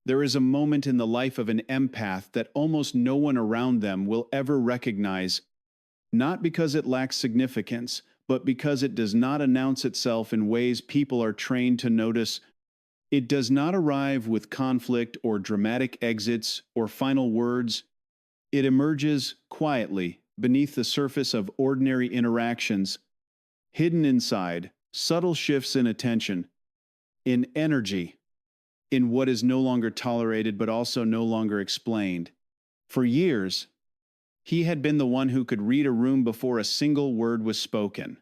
There is a moment in the life of an empath that almost no one around them will ever recognize, not because it lacks significance, but because it does not announce itself in ways people are trained to notice. It does not arrive with conflict or dramatic exits or final words. It emerges quietly beneath the surface of ordinary interactions, hidden inside subtle shifts in attention, in energy, in what is no longer tolerated but also no longer explained. For years, he had been the one who could read a room before a single word was spoken,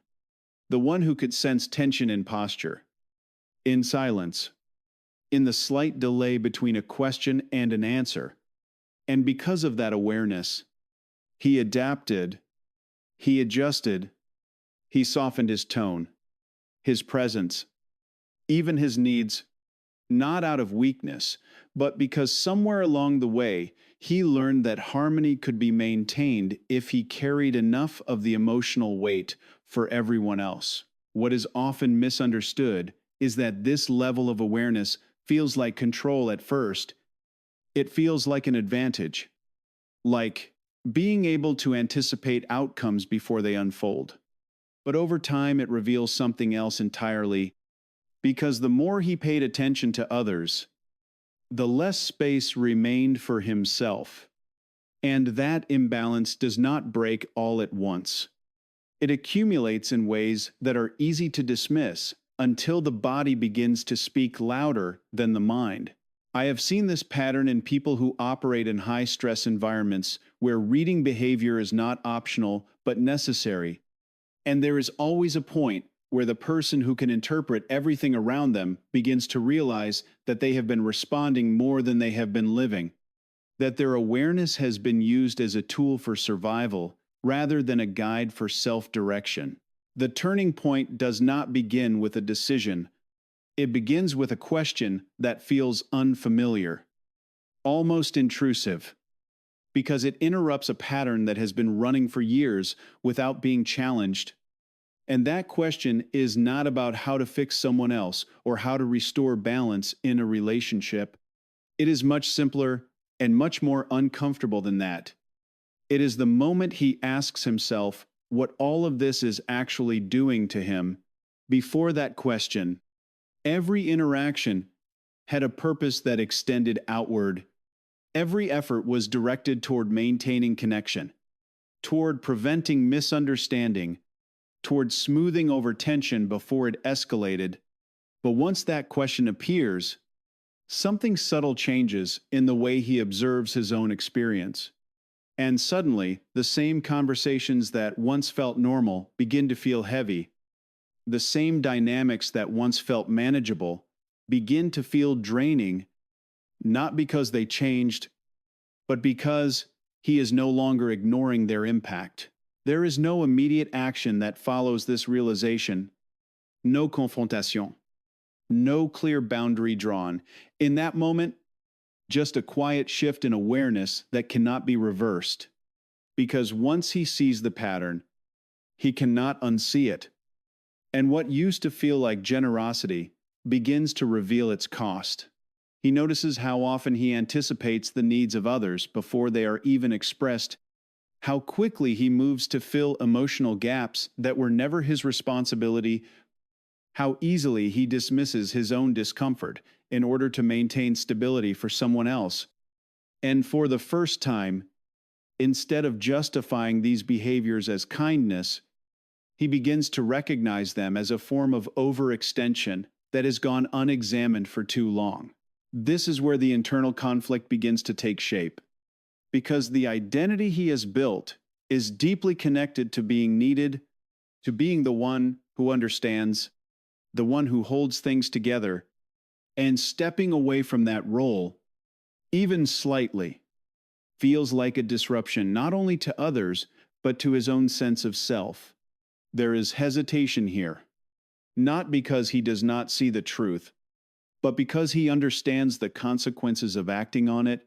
the one who could sense tension in posture, in silence, in the slight delay between a question and an answer. And because of that awareness, he adapted, he adjusted, he softened his tone, his presence, even his needs, not out of weakness, but because somewhere along the way, he learned that harmony could be maintained if he carried enough of the emotional weight for everyone else. What is often misunderstood is that this level of awareness feels like control at first. It feels like an advantage, like being able to anticipate outcomes before they unfold. But over time, it reveals something else entirely, because the more he paid attention to others, the less space remained for himself. And that imbalance does not break all at once. It accumulates in ways that are easy to dismiss until the body begins to speak louder than the mind. I have seen this pattern in people who operate in high-stress environments where reading behavior is not optional but necessary. And there is always a point where the person who can interpret everything around them begins to realize that they have been responding more than they have been living, that their awareness has been used as a tool for survival rather than a guide for self-direction. The turning point does not begin with a decision. It begins with a question that feels unfamiliar, almost intrusive, because it interrupts a pattern that has been running for years without being challenged. And that question is not about how to fix someone else or how to restore balance in a relationship. It is much simpler and much more uncomfortable than that. It is the moment he asks himself what all of this is actually doing to him. Before that question, every interaction had a purpose that extended outward. Every effort was directed toward maintaining connection, toward preventing misunderstanding, toward smoothing over tension before it escalated. But once that question appears, something subtle changes in the way he observes his own experience. And suddenly, the same conversations that once felt normal begin to feel heavy. The same dynamics that once felt manageable begin to feel draining, not because they changed, but because he is no longer ignoring their impact. There is no immediate action that follows this realization, no confrontation, no clear boundary drawn. In that moment, just a quiet shift in awareness that cannot be reversed. Because once he sees the pattern, he cannot unsee it. And what used to feel like generosity begins to reveal its cost. He notices how often he anticipates the needs of others before they are even expressed, how quickly he moves to fill emotional gaps that were never his responsibility, how easily he dismisses his own discomfort in order to maintain stability for someone else. And for the first time, instead of justifying these behaviors as kindness, he begins to recognize them as a form of overextension that has gone unexamined for too long. This is where the internal conflict begins to take shape, because the identity he has built is deeply connected to being needed, to being the one who understands, the one who holds things together, and stepping away from that role, even slightly, feels like a disruption not only to others, but to his own sense of self. There is hesitation here, not because he does not see the truth, but because he understands the consequences of acting on it,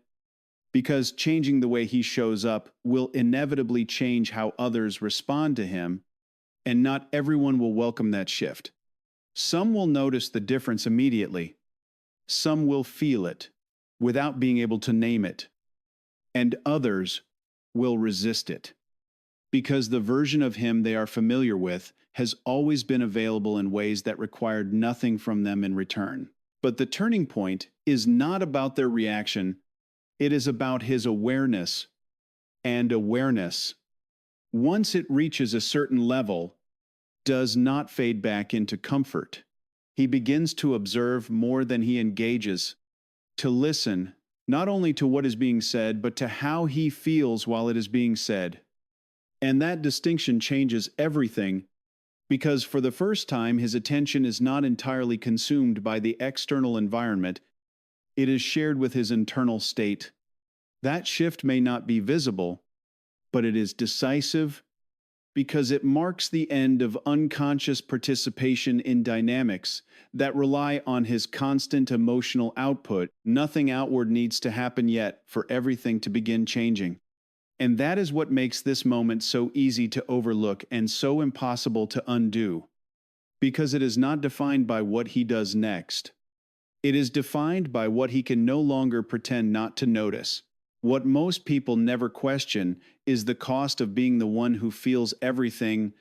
because changing the way he shows up will inevitably change how others respond to him, and not everyone will welcome that shift. Some will notice the difference immediately. Some will feel it, without being able to name it, and others will resist it because the version of him they are familiar with has always been available in ways that required nothing from them in return. But the turning point is not about their reaction, it is about his awareness. And awareness, once it reaches a certain level, does not fade back into comfort. He begins to observe more than he engages, to listen not only to what is being said, but to how he feels while it is being said. And that distinction changes everything, because for the first time his attention is not entirely consumed by the external environment, it is shared with his internal state. That shift may not be visible, but it is decisive because it marks the end of unconscious participation in dynamics that rely on his constant emotional output. Nothing outward needs to happen yet for everything to begin changing. And that is what makes this moment so easy to overlook and so impossible to undo, because it is not defined by what he does next. It is defined by what he can no longer pretend not to notice. What most people never question is the cost of being the one who feels everything,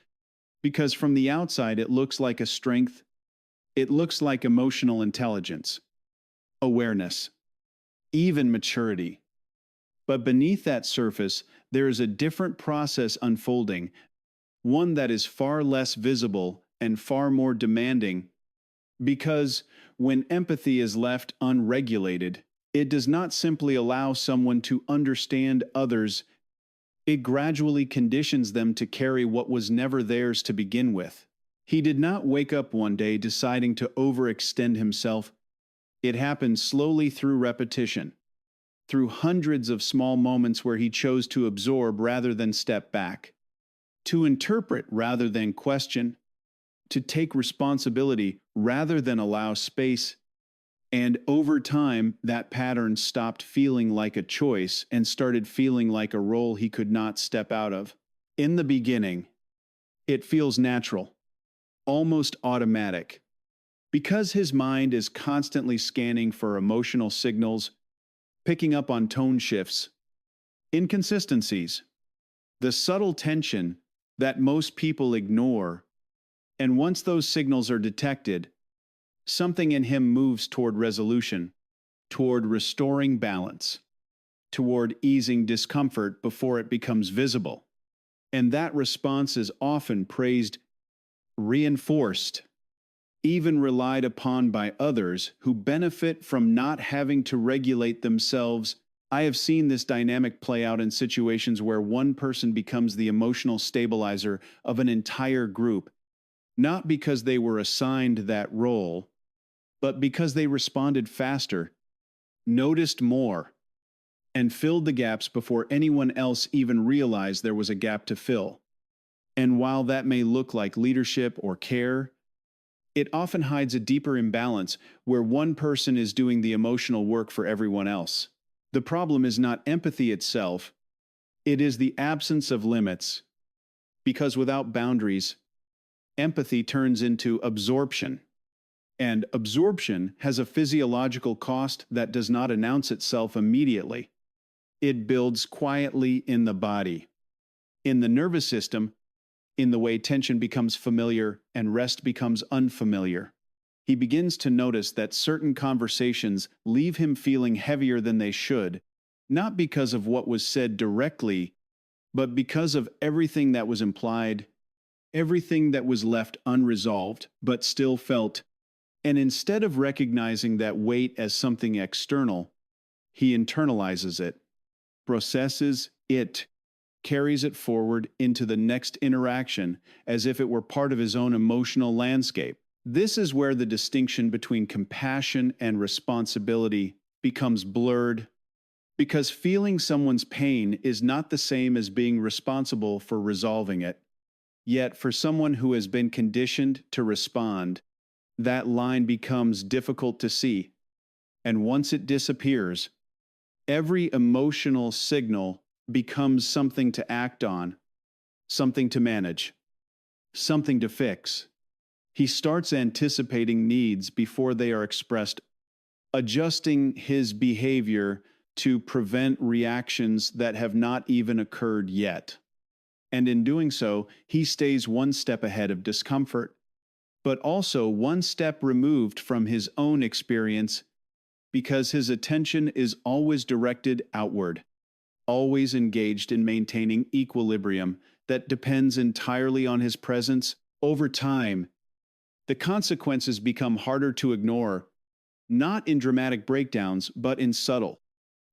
because from the outside it looks like a strength, it looks like emotional intelligence, awareness, even maturity. But beneath that surface, there is a different process unfolding, one that is far less visible and far more demanding, because when empathy is left unregulated, it does not simply allow someone to understand others, it gradually conditions them to carry what was never theirs to begin with. He did not wake up one day deciding to overextend himself. It happened slowly through repetition, through hundreds of small moments where he chose to absorb rather than step back, to interpret rather than question, to take responsibility rather than allow space. And over time, that pattern stopped feeling like a choice and started feeling like a role he could not step out of. In the beginning, it feels natural, almost automatic, because his mind is constantly scanning for emotional signals, picking up on tone shifts, inconsistencies, the subtle tension that most people ignore. And once those signals are detected, something in him moves toward resolution, toward restoring balance, toward easing discomfort before it becomes visible. And that response is often praised, reinforced, even relied upon by others who benefit from not having to regulate themselves. I have seen this dynamic play out in situations where one person becomes the emotional stabilizer of an entire group, not because they were assigned that role, but because they responded faster, noticed more, and filled the gaps before anyone else even realized there was a gap to fill. And while that may look like leadership or care, it often hides a deeper imbalance where one person is doing the emotional work for everyone else. The problem is not empathy itself, it is the absence of limits. Because without boundaries, empathy turns into absorption. And absorption has a physiological cost that does not announce itself immediately. It builds quietly in the body, in the nervous system, in the way tension becomes familiar and rest becomes unfamiliar. He begins to notice that certain conversations leave him feeling heavier than they should, not because of what was said directly, but because of everything that was implied, everything that was left unresolved but still felt. And instead of recognizing that weight as something external, he internalizes it, processes it, carries it forward into the next interaction as if it were part of his own emotional landscape. This is where the distinction between compassion and responsibility becomes blurred, because feeling someone's pain is not the same as being responsible for resolving it. Yet for someone who has been conditioned to respond, that line becomes difficult to see. And once it disappears, every emotional signal becomes something to act on, something to manage, something to fix. He starts anticipating needs before they are expressed, adjusting his behavior to prevent reactions that have not even occurred yet. And in doing so, he stays one step ahead of discomfort, but also one step removed from his own experience because his attention is always directed outward, always engaged in maintaining equilibrium that depends entirely on his presence. Over time, the consequences become harder to ignore, not in dramatic breakdowns, but in subtle,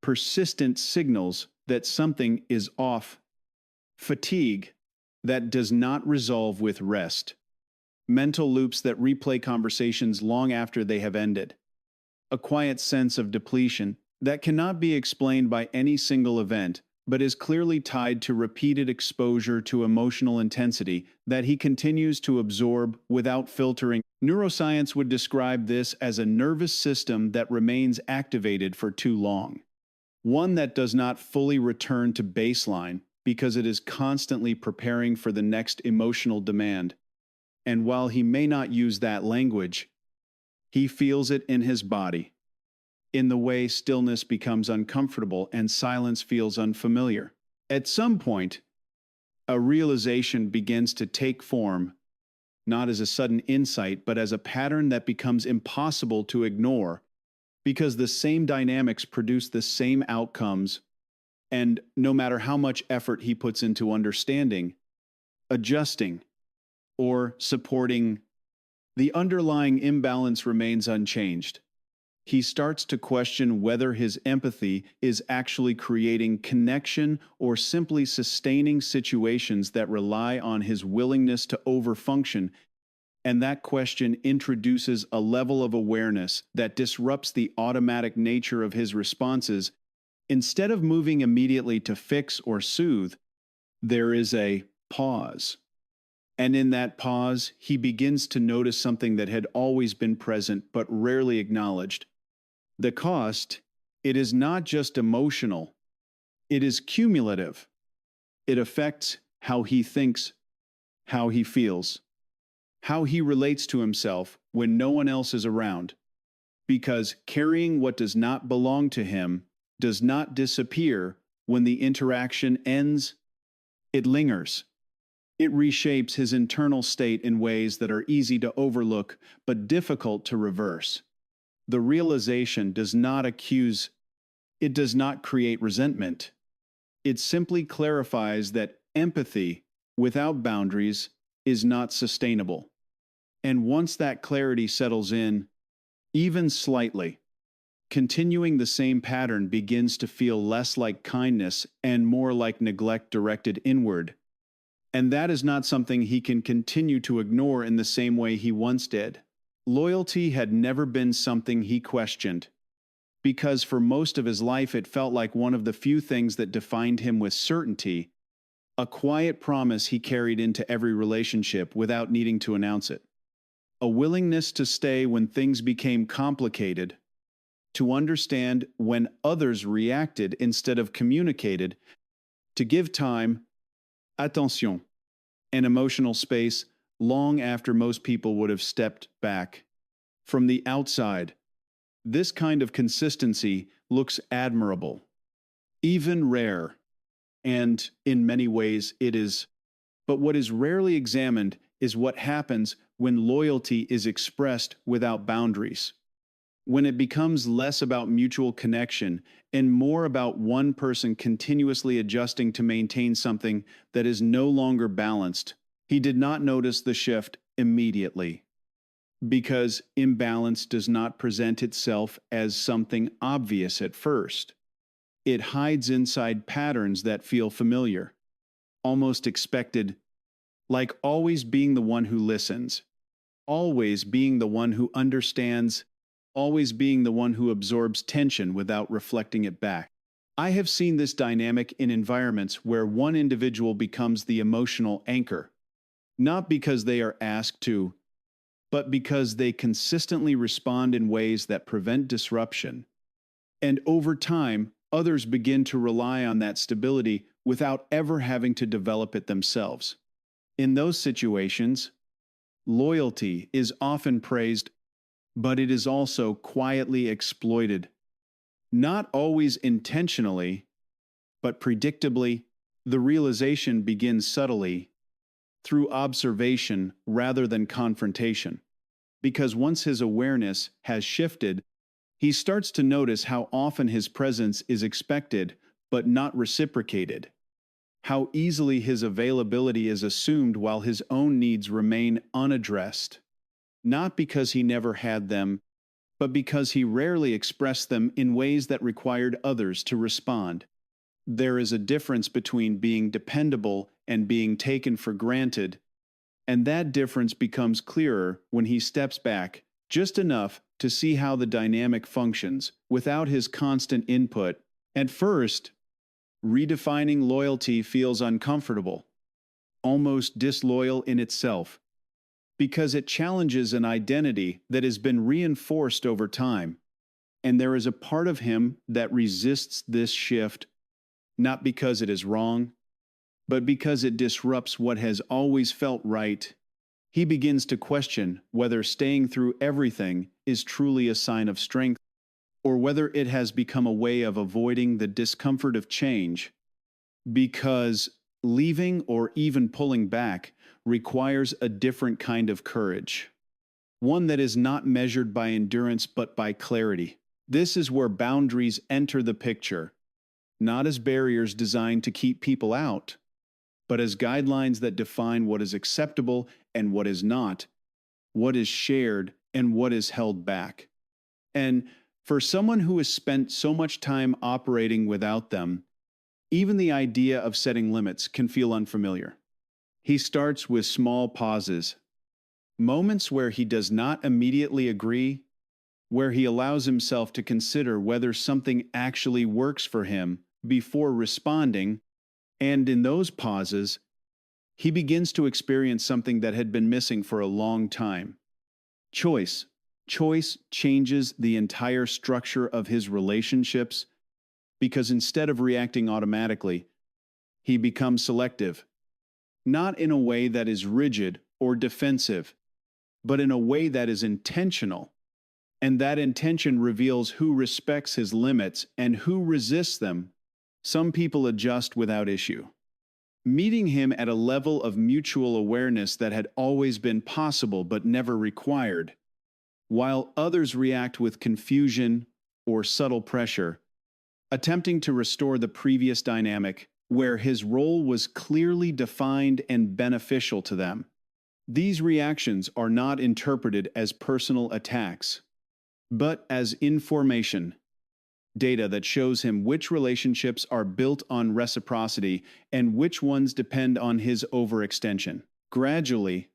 persistent signals that something is off. Fatigue that does not resolve with rest. Mental loops that replay conversations long after they have ended. A quiet sense of depletion that cannot be explained by any single event, but is clearly tied to repeated exposure to emotional intensity that he continues to absorb without filtering. Neuroscience would describe this as a nervous system that remains activated for too long. One that does not fully return to baseline because it is constantly preparing for the next emotional demand. And while he may not use that language, he feels it in his body, in the way stillness becomes uncomfortable and silence feels unfamiliar. At some point, a realization begins to take form, not as a sudden insight, but as a pattern that becomes impossible to ignore, because the same dynamics produce the same outcomes, and no matter how much effort he puts into understanding, adjusting, or supporting, the underlying imbalance remains unchanged. He starts to question whether his empathy is actually creating connection or simply sustaining situations that rely on his willingness to overfunction, and that question introduces a level of awareness that disrupts the automatic nature of his responses. Instead of moving immediately to fix or soothe, there is a pause. And in that pause, he begins to notice something that had always been present but rarely acknowledged. The cost, it is not just emotional, it is cumulative. It affects how he thinks, how he feels, how he relates to himself when no one else is around. Because carrying what does not belong to him does not disappear when the interaction ends, it lingers. It reshapes his internal state in ways that are easy to overlook but difficult to reverse. The realization does not accuse, it does not create resentment. It simply clarifies that empathy without boundaries is not sustainable. And once that clarity settles in, even slightly, continuing the same pattern begins to feel less like kindness and more like neglect directed inward. And that is not something he can continue to ignore in the same way he once did. Loyalty had never been something he questioned, because for most of his life it felt like one of the few things that defined him with certainty, a quiet promise he carried into every relationship without needing to announce it. A willingness to stay when things became complicated, to understand when others reacted instead of communicated, to give time, attention, and emotional space long after most people would have stepped back. From the outside, this kind of consistency looks admirable, even rare, and in many ways it is. But what is rarely examined is what happens when loyalty is expressed without boundaries. When it becomes less about mutual connection and more about one person continuously adjusting to maintain something that is no longer balanced. He did not notice the shift immediately, because imbalance does not present itself as something obvious at first. It hides inside patterns that feel familiar, almost expected, like always being the one who listens, always being the one who understands, always being the one who absorbs tension without reflecting it back. I have seen this dynamic in environments where one individual becomes the emotional anchor, not because they are asked to, but because they consistently respond in ways that prevent disruption. And over time, others begin to rely on that stability without ever having to develop it themselves. In those situations, loyalty is often praised, but it is also quietly exploited. Not always intentionally, but predictably. The realization begins subtly, through observation rather than confrontation. Because once his awareness has shifted, he starts to notice how often his presence is expected but not reciprocated, how easily his availability is assumed while his own needs remain unaddressed, not because he never had them, but because he rarely expressed them in ways that required others to respond. There is a difference between being dependable and being taken for granted, and that difference becomes clearer when he steps back just enough to see how the dynamic functions without his constant input. At first, redefining loyalty feels uncomfortable, almost disloyal in itself, because it challenges an identity that has been reinforced over time. And there is a part of him that resists this shift, not because it is wrong, but because it disrupts what has always felt right. He begins to question whether staying through everything is truly a sign of strength, or whether it has become a way of avoiding the discomfort of change. Because leaving or even pulling back requires a different kind of courage, one that is not measured by endurance but by clarity. This is where boundaries enter the picture, not as barriers designed to keep people out, but as guidelines that define what is acceptable and what is not, what is shared and what is held back. And for someone who has spent so much time operating without them, even the idea of setting limits can feel unfamiliar. He starts with small pauses, moments where he does not immediately agree, where he allows himself to consider whether something actually works for him before responding, and in those pauses, he begins to experience something that had been missing for a long time. Choice. Choice changes the entire structure of his relationships because instead of reacting automatically, he becomes selective, not in a way that is rigid or defensive, but in a way that is intentional. And that intention reveals who respects his limits and who resists them. Some people adjust without issue, meeting him at a level of mutual awareness that had always been possible but never required, while others react with confusion or subtle pressure, attempting to restore the previous dynamic where his role was clearly defined and beneficial to them. These reactions are not interpreted as personal attacks, but as information, data that shows him which relationships are built on reciprocity and which ones depend on his overextension. Gradually,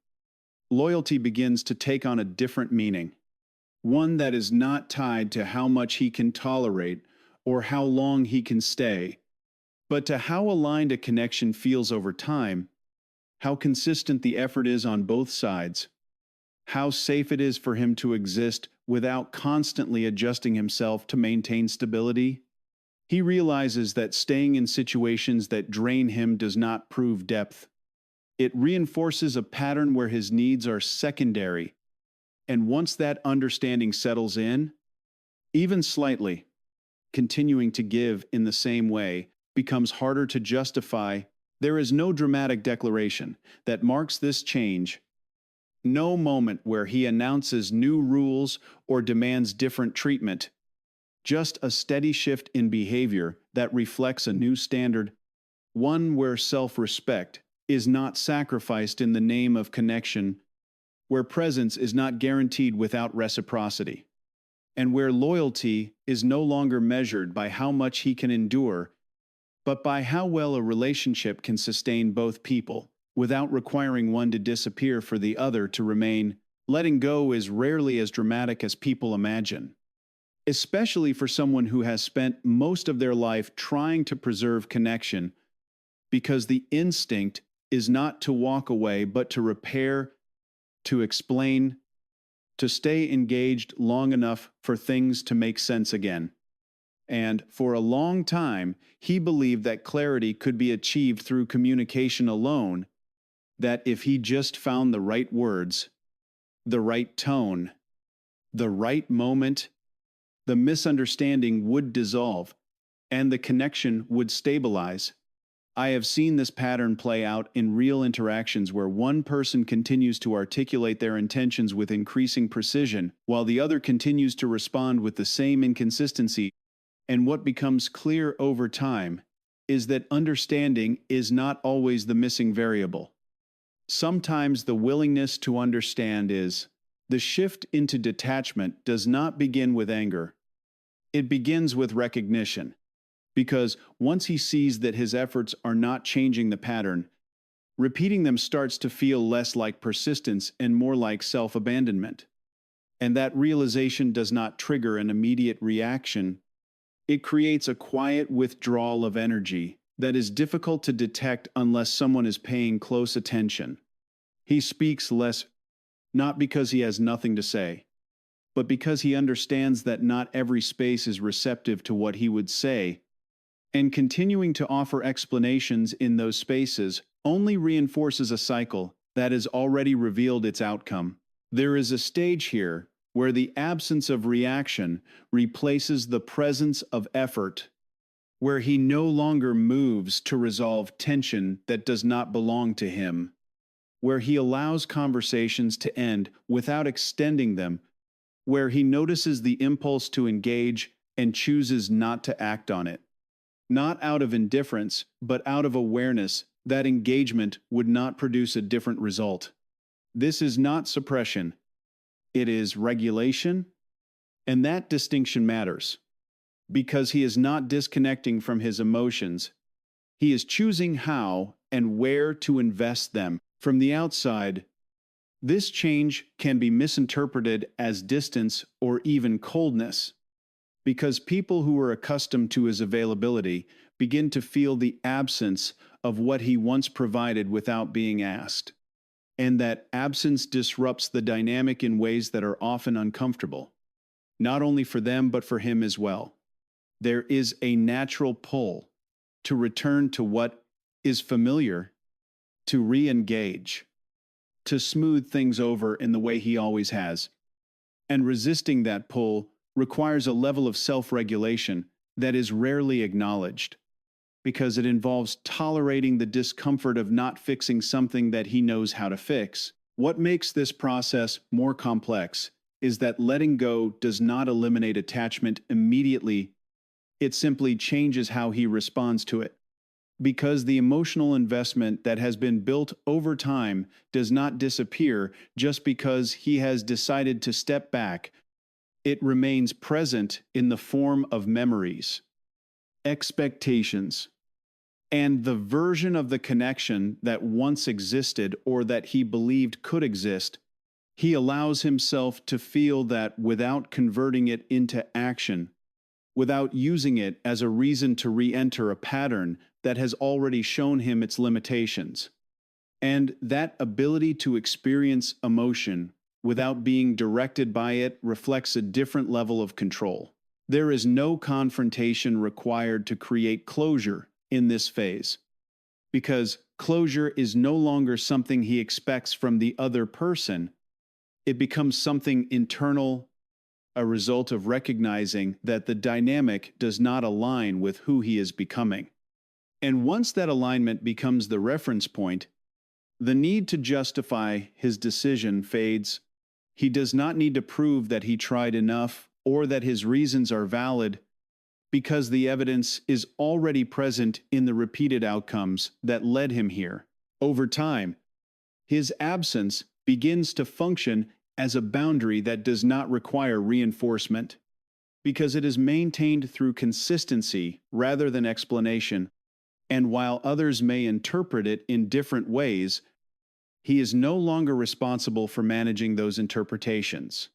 loyalty begins to take on a different meaning, one that is not tied to how much he can tolerate or how long he can stay, but to how aligned a connection feels over time, how consistent the effort is on both sides, how safe it is for him to exist without constantly adjusting himself to maintain stability. He realizes that staying in situations that drain him does not prove depth. It reinforces a pattern where his needs are secondary, and once that understanding settles in, even slightly, continuing to give in the same way becomes harder to justify. There is no dramatic declaration that marks this change, no moment where he announces new rules or demands different treatment, just a steady shift in behavior that reflects a new standard, one where self-respect is not sacrificed in the name of connection, where presence is not guaranteed without reciprocity, and where loyalty is no longer measured by how much he can endure, but by how well a relationship can sustain both people, without requiring one to disappear for the other to remain. Letting go is rarely as dramatic as people imagine, especially for someone who has spent most of their life trying to preserve connection, because the instinct is not to walk away but to repair, to explain, to stay engaged long enough for things to make sense again. And for a long time, he believed that clarity could be achieved through communication alone, that if he just found the right words, the right tone, the right moment, the misunderstanding would dissolve and the connection would stabilize. I have seen this pattern play out in real interactions where one person continues to articulate their intentions with increasing precision, while the other continues to respond with the same inconsistency. And what becomes clear over time is that understanding is not always the missing variable. Sometimes the willingness to understand is. The shift into detachment does not begin with anger. It begins with recognition. Because once he sees that his efforts are not changing the pattern, repeating them starts to feel less like persistence and more like self-abandonment. And that realization does not trigger an immediate reaction. It creates a quiet withdrawal of energy that is difficult to detect unless someone is paying close attention. He speaks less, not because he has nothing to say, but because he understands that not every space is receptive to what he would say, and continuing to offer explanations in those spaces only reinforces a cycle that has already revealed its outcome. There is a stage here where the absence of reaction replaces the presence of effort, where he no longer moves to resolve tension that does not belong to him, where he allows conversations to end without extending them, where he notices the impulse to engage and chooses not to act on it. Not out of indifference, but out of awareness that engagement would not produce a different result. This is not suppression. It is regulation, and that distinction matters. Because he is not disconnecting from his emotions, he is choosing how and where to invest them. From the outside, this change can be misinterpreted as distance or even coldness, because people who are accustomed to his availability begin to feel the absence of what he once provided without being asked. And that absence disrupts the dynamic in ways that are often uncomfortable, not only for them but for him as well. There is a natural pull to return to what is familiar, to re-engage, to smooth things over in the way he always has. And resisting that pull requires a level of self-regulation that is rarely acknowledged, because it involves tolerating the discomfort of not fixing something that he knows how to fix. What makes this process more complex is that letting go does not eliminate attachment immediately, it simply changes how he responds to it. Because the emotional investment that has been built over time does not disappear just because he has decided to step back. It remains present in the form of memories, expectations, and the version of the connection that once existed or that he believed could exist. He allows himself to feel that without converting it into action, without using it as a reason to re-enter a pattern that has already shown him its limitations. And that ability to experience emotion without being directed by it reflects a different level of control. There is no confrontation required to create closure in this phase, because closure is no longer something he expects from the other person. It becomes something internal, a result of recognizing that the dynamic does not align with who he is becoming. And once that alignment becomes the reference point, the need to justify his decision fades. He does not need to prove that he tried enough or that his reasons are valid, because the evidence is already present in the repeated outcomes that led him here. Over time, his absence begins to function as a boundary that does not require reinforcement, because it is maintained through consistency rather than explanation. And while others may interpret it in different ways, he is no longer responsible for managing those interpretations.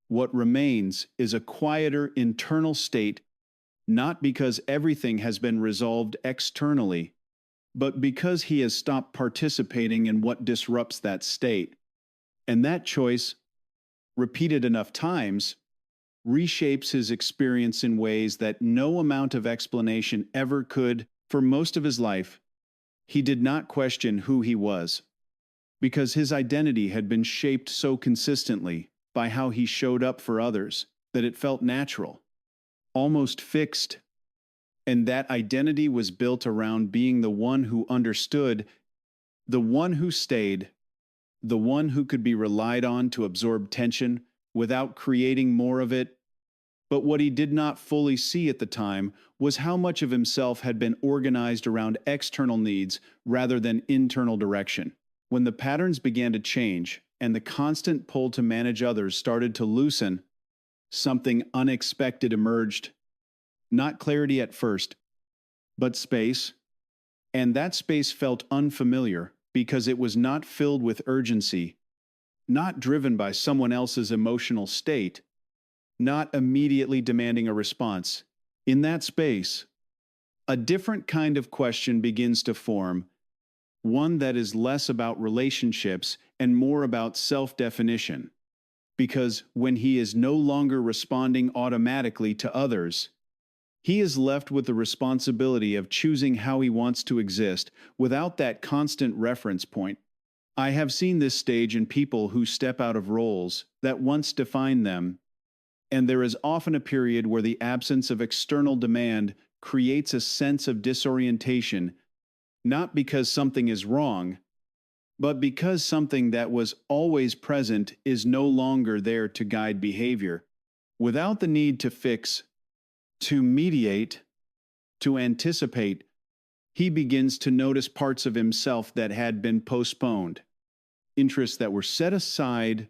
What remains is a quieter internal state, not because everything has been resolved externally, but because he has stopped participating in what disrupts that state. And that choice, repeated enough times, reshapes his experience in ways that no amount of explanation ever could. For most of his life, he did not question who he was, because his identity had been shaped so consistently by how he showed up for others, that it felt natural, almost fixed, and that identity was built around being the one who understood, the one who stayed, the one who could be relied on to absorb tension without creating more of it. But what he did not fully see at the time was how much of himself had been organized around external needs rather than internal direction. When the patterns began to change and the constant pull to manage others started to loosen, something unexpected emerged. Not clarity at first, but space. And that space felt unfamiliar because it was not filled with urgency, not driven by someone else's emotional state, not immediately demanding a response. In that space, a different kind of question begins to form, one that is less about relationships and more about self-definition. Because when he is no longer responding automatically to others, he is left with the responsibility of choosing how he wants to exist without that constant reference point. I have seen this stage in people who step out of roles that once defined them, and there is often a period where the absence of external demand creates a sense of disorientation, not because something is wrong, but because something that was always present is no longer there to guide behavior. Without the need to fix, to mediate, to anticipate, he begins to notice parts of himself that had been postponed, interests that were set aside,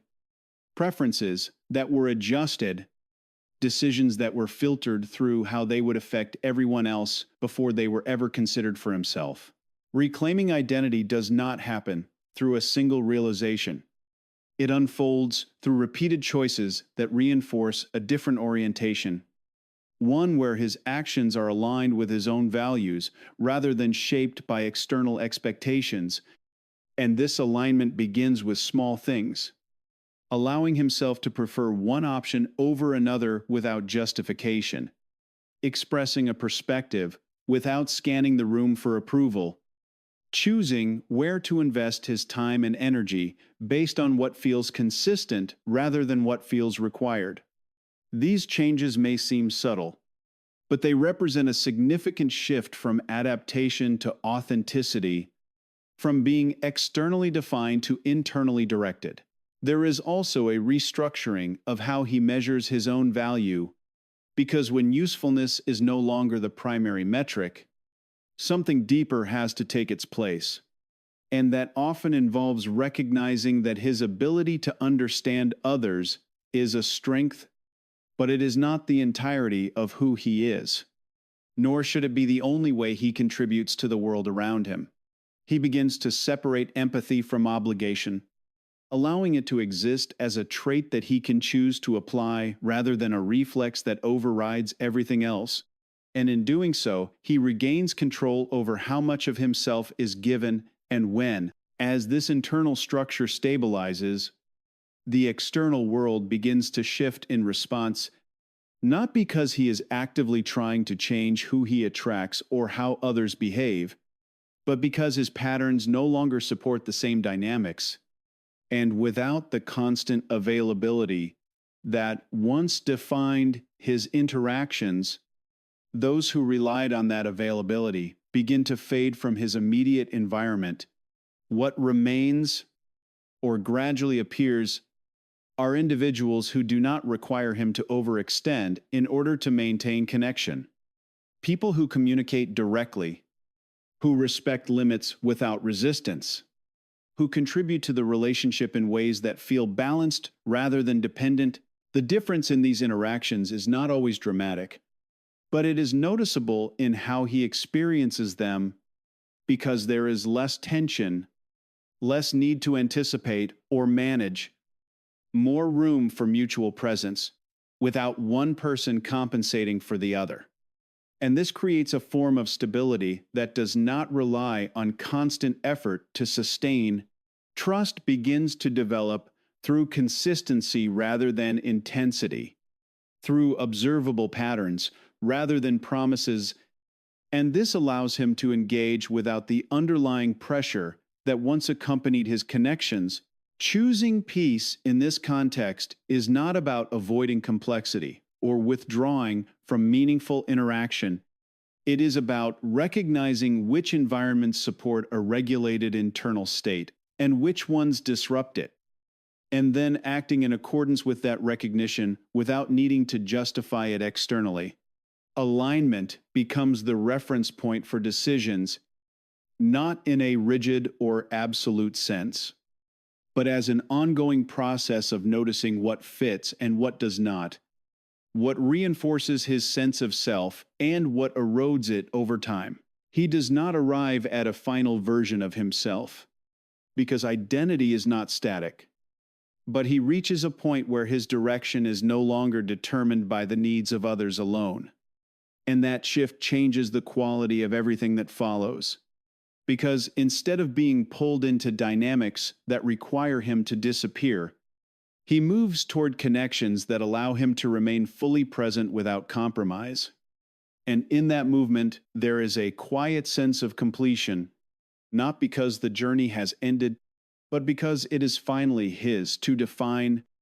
preferences that were adjusted, decisions that were filtered through how they would affect everyone else before they were ever considered for himself. Reclaiming identity does not happen through a single realization. It unfolds through repeated choices that reinforce a different orientation, one where his actions are aligned with his own values rather than shaped by external expectations. And this alignment begins with small things, allowing himself to prefer one option over another without justification, expressing a perspective without scanning the room for approval, choosing where to invest his time and energy based on what feels consistent rather than what feels required. These changes may seem subtle, but they represent a significant shift from adaptation to authenticity, from being externally defined to internally directed. There is also a restructuring of how he measures his own value, because when usefulness is no longer the primary metric, something deeper has to take its place. And that often involves recognizing that his ability to understand others is a strength, but it is not the entirety of who he is. Nor should it be the only way he contributes to the world around him. He begins to separate empathy from obligation, allowing it to exist as a trait that he can choose to apply rather than a reflex that overrides everything else. And in doing so, he regains control over how much of himself is given and when. As this internal structure stabilizes, the external world begins to shift in response, not because he is actively trying to change who he attracts or how others behave, but because his patterns no longer support the same dynamics. And without the constant availability that once defined his interactions, those who relied on that availability begin to fade from his immediate environment. What remains or gradually appears are individuals who do not require him to overextend in order to maintain connection. People who communicate directly, who respect limits without resistance, who contribute to the relationship in ways that feel balanced rather than dependent. The difference in these interactions is not always dramatic, but it is noticeable in how he experiences them because there is less tension, less need to anticipate or manage, more room for mutual presence, without one person compensating for the other. And this creates a form of stability that does not rely on constant effort to sustain. Trust begins to develop through consistency rather than intensity, through observable patterns rather than promises, and this allows him to engage without the underlying pressure that once accompanied his connections, Choosing peace in this context is not about avoiding complexity or withdrawing from meaningful interaction. It is about recognizing which environments support a regulated internal state and which ones disrupt it, and then acting in accordance with that recognition without needing to justify it externally. Alignment becomes the reference point for decisions, not in a rigid or absolute sense, but as an ongoing process of noticing what fits and what does not, what reinforces his sense of self and what erodes it over time. He does not arrive at a final version of himself, because identity is not static, but he reaches a point where his direction is no longer determined by the needs of others alone. And that shift changes the quality of everything that follows. Because instead of being pulled into dynamics that require him to disappear, he moves toward connections that allow him to remain fully present without compromise. And in that movement, there is a quiet sense of completion, not because the journey has ended, but because it is finally his to define,